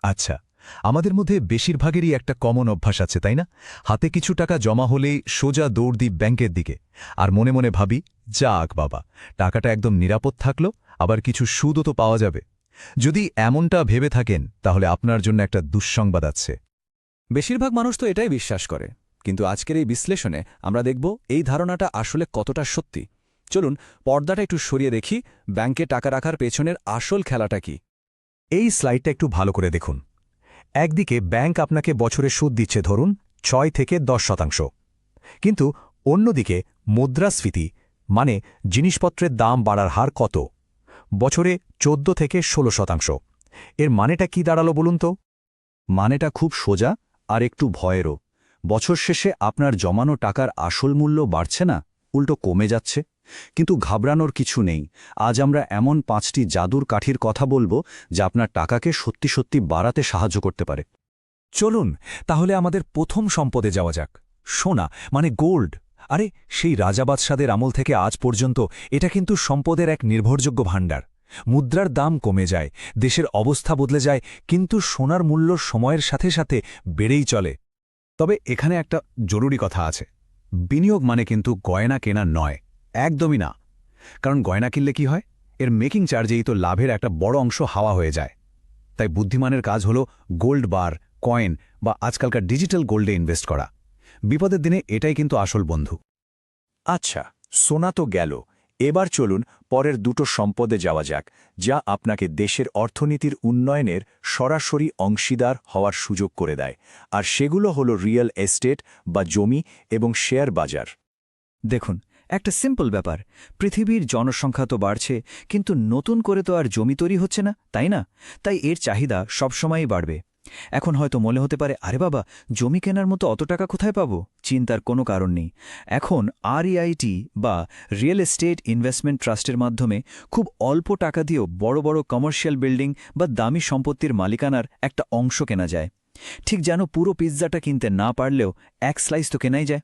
আচ্ছা, আমাদের মধ্যে বেশিরভাগেরই একটা কমন অভ্যাস আছে, তাই না? হাতে কিছু টাকা জমা হলেই সোজা দৌড় দিই ব্যাংকের দিকে, আর মনে মনে ভাবি, যাক বাবা, টাকাটা একদম নিরাপদ থাকলো, আবার কিছু সুদও তো পাওয়া যাবে। যদি এমনটা ভেবে থাকেন, তাহলে আপনার জন্য একটা দুঃসংবাদ আছে। বেশিরভাগ মানুষ তো এটাই বিশ্বাস করে, কিন্তু আজকের এই বিশ্লেষণে আমরা দেখব এই ধারণাটা আসলে কতটা সত্যি। চলুন পর্দাটা একটু সরিয়ে দেখি ব্যাংকে টাকা রাখার পেছনের আসল খেলাটা কি। এই স্লাইডটা একটু ভালো করে দেখুন। একদিকে ব্যাংক আপনাকে বছরে সুদ দিচ্ছে ধরুন 6 থেকে 10%, কিন্তু অন্যদিকে মুদ্রাস্ফীতি মানে জিনিসপত্রের দাম বাড়ার হার কত? বছরে 14 থেকে 16%। এর মানেটা কি দাঁড়ালো বলুন তো? মানেটা খুব সোজা আর একটু ভয়েরও। বছর শেষে আপনার জমানো টাকার আসল মূল্য বাড়ছে না, উল্টো কমে যাচ্ছে। কিন্তু ঘাবড়ানোর কিছু নেই। আজ আমরা এমন 5টি জাদুর কাঠির কথা বলবো যা আপনার টাকাকে সত্যি সত্যি বাড়াতে সাহায্য করতে পারে। চলুন তাহলে আমাদের প্রথম সম্পদে যাওয়া যাক, সোনা মানে গোল্ড। আরে সেই রাজাবাদশাদের আমল থেকে আজ পর্যন্ত এটা কিন্তু সম্পদের এক নির্ভরযোগ্য ভাণ্ডার। মুদ্রার দাম কমে যায়, দেশের অবস্থা বদলে যায়, কিন্তু সোনার মূল্য সময়ের সাথে সাথে বেড়েই চলে। তবে এখানে একটা জরুরি কথা আছে, বিনিয়োগ মানে কিন্তু গয়না কেনা নয়, একদমই না। কারণ গয়না কিনলে কি হয়, এর মেকিং চার্জেই তো লাভের একটা বড় অংশ হাওয়া হয়ে যায়। তাই বুদ্ধিমানের কাজ হলো গোল্ড বার, কয়েন বা আজকালকার ডিজিটাল গোল্ডে ইনভেস্ট করা। বিপদের দিনে এটাই কিন্তু আসল বন্ধু। আচ্ছা, সোনা তো গেল, এবার চলুন পরের দুটো সম্পদে যাওয়া যাক, যা আপনাকে দেশের অর্থনীতির উন্নয়নের সরাসরি অংশীদার হওয়ার সুযোগ করে দেয়। আর সেগুলো হলো রিয়েল এস্টেট বা জমি এবং শেয়ার বাজার। দেখুন, একটা সিম্পল ব্যাপার, পৃথিবীর জনসংখ্যা তো বাড়ছে, কিন্তু নতুন করে তো আর জমি তৈরি হচ্ছে না, তাই না? তাই এর চাহিদা সবসময়ই বাড়বে। এখন হয়তো মনে হতে পারে, আরে বাবা, জমি কেনার মতো অত টাকা কোথায় পাবো? চিন্তার কোনো কারণ নেই। এখন আরইআইটি বা রিয়েল এস্টেট ইনভেস্টমেন্ট ট্রাস্টের মাধ্যমে খুব অল্প টাকা দিয়েও বড় বড় কমার্শিয়াল বিল্ডিং বা দামি সম্পত্তির মালিকানার একটা অংশ কেনা যায়। ঠিক যেন পুরো পিৎজাটা কিনতে না পারলেও এক স্লাইস তো কেনাই যায়।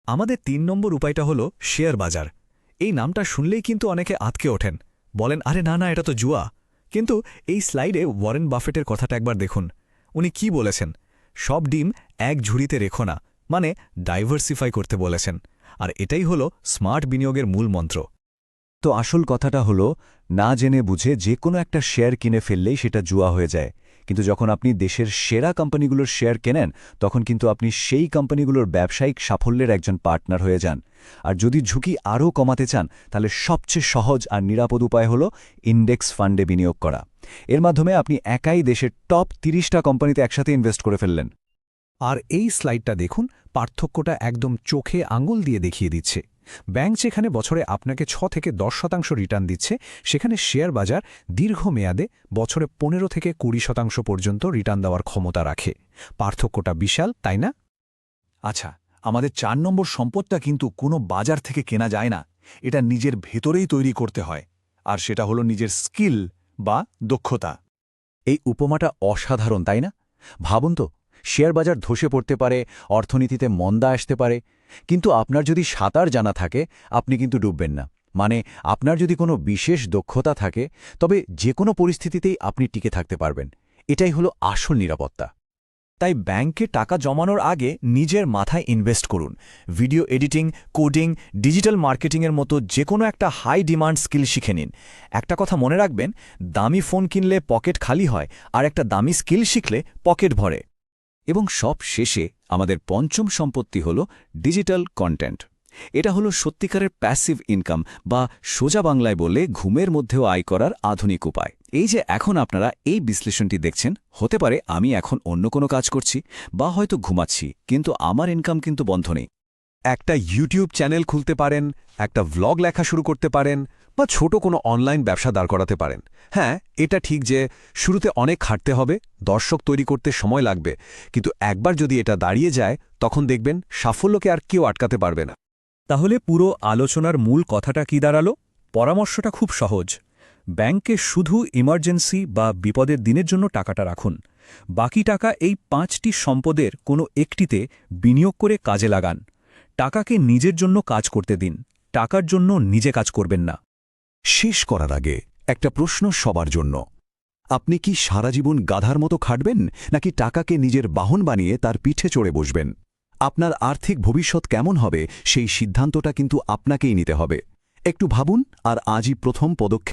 আমাদের 3 নম্বর উপায়টা হলো শেয়ার বাজার। এই নামটা শুনলেই কিন্তু অনেকে আঁতকে ওঠেন, বলেন, আরে না না, এটা তো জুয়া। কিন্তু এই স্লাইডে ওয়ারেন বাফেটের কথাটা একবার দেখুন। উনি কি বলেছেন? সব ডিম এক ঝুড়িতে রেখো না, মানে ডাইভার্সিফাই করতে বলেছেন। আর এটাই হলো স্মার্ট বিনিয়োগের মূল মন্ত্র। তো আসল কথাটা হলো, না জেনে বুঝে যে কোনো একটা শেয়ার কিনে ফেললেই সেটা জুয়া হয়ে যায়। কিন্তু যখন আপনি দেশের সেরা কোম্পানিগুলোর শেয়ার কেনেন, তখন কিন্তু আপনি সেই কোম্পানিগুলোর ব্যবসায়িক সাফল্যের একজন পার্টনার হয়ে যান। আর যদি ঝুঁকি আরও কমাতে চান, তাহলে সবচেয়ে সহজ আর নিরাপদ উপায় হলো ইন্ডেক্স ফান্ডে বিনিয়োগ করা। এর মাধ্যমে আপনি একাই দেশের টপ 30টা কোম্পানিতে একসাথে ইনভেস্ট করে ফেললেন। আর এই স্লাইডটা দেখুন, পার্থক্যটা একদম চোখে আঙুল দিয়ে দেখিয়ে দিচ্ছে। ব্যাংক যেখানে বছরে আপনাকে 6 থেকে 10% রিটার্ন দিচ্ছে, সেখানে শেয়ার বাজার দীর্ঘমেয়াদে বছরে 15 থেকে 20% পর্যন্ত রিটার্ন দেওয়ার ক্ষমতা রাখে। পার্থক্যটা বিশাল, তাই না? আচ্ছা, আমাদের 4 নম্বর সম্পদটা কিন্তু কোনো বাজার থেকে কেনা যায় না, এটা নিজের ভেতরেই তৈরি করতে হয়। আর সেটা হলো নিজের স্কিল বা দক্ষতা। এই উপমাটা অসাধারণ, তাই না? ভাবুন তো, শেয়ার বাজার ধসে পড়তে পারে, অর্থনীতিতে মন্দা আসতে পারে, কিন্তু আপনার যদি সাঁতার জানা থাকে, আপনি কিন্তু ডুববেন না। মানে আপনার যদি কোনো বিশেষ দক্ষতা থাকে, তবে যে কোনো পরিস্থিতিতেই আপনি টিকে থাকতে পারবেন। এটাই হলো আসল নিরাপত্তা। তাই ব্যাংকে টাকা জমানোর আগে নিজের মাথায় ইনভেস্ট করুন। ভিডিও এডিটিং, কোডিং, ডিজিটাল মার্কেটিংয়ের মতো যে কোনো একটা হাই ডিমান্ড স্কিল শিখে নিন। একটা কথা মনে রাখবেন, দামি ফোন কিনলে পকেট খালি হয়, আর একটা দামি স্কিল শিখলে পকেট ভরে। এবং সব শেষে আমাদের পঞ্চম সম্পত্তি হল ডিজিটাল কন্টেন্ট। এটা হলো সত্যিকারের প্যাসিভ ইনকাম, বা সোজা বাংলায় বলে ঘুমের মধ্যেও আয় করার আধুনিক উপায়। এই যে এখন আপনারা এই বিশ্লেষণটি দেখছেন, হতে পারে আমি এখন অন্য কোনো কাজ করছি বা হয়তো ঘুমাচ্ছি, কিন্তু আমার ইনকাম কিন্তু বন্ধ নেই। একটা ইউটিউব চ্যানেল খুলতে পারেন, একটা ভ্লগ লেখা শুরু করতে পারেন, বা ছোট কোনো অনলাইন ব্যবসা দাঁড় করাতে পারেন। হ্যাঁ, এটা ঠিক যে শুরুতে অনেক খাটতে হবে, দর্শক তৈরি করতে সময় লাগবে, কিন্তু একবার যদি এটা দাঁড়িয়ে যায়, তখন দেখবেন সাফল্যকে আর কেউ আটকাতে পারবে না। তাহলে পুরো আলোচনার মূল কথাটা কি দাঁড়ালো? পরামর্শটা খুব সহজ। ব্যাংকে শুধু ইমার্জেন্সি বা বিপদের দিনের জন্য টাকাটা রাখুন। বাকি টাকা এই 5টি সম্পদের কোনো একটিতে বিনিয়োগ করে কাজে লাগান। টাকাকে নিজের জন্য কাজ করতে দিন, টাকার জন্য নিজে কাজ করবেন না। শেষ করার আগে একটা প্রশ্ন সবার জন্য। আপনি কি সারা জীবন গাধার মতো খাটবেন নাকি টাকাকে নিজের বাহন বানিয়ে তার পিঠে চড়ে বসবেন? আপনার আর্থিক ভবিষ্যৎ কেমন হবে সেই সিদ্ধান্তটা কিন্তু আপনাকেই নিতে হবে। একটু ভাবুন আর আজই প্রথম পদক্ষেপ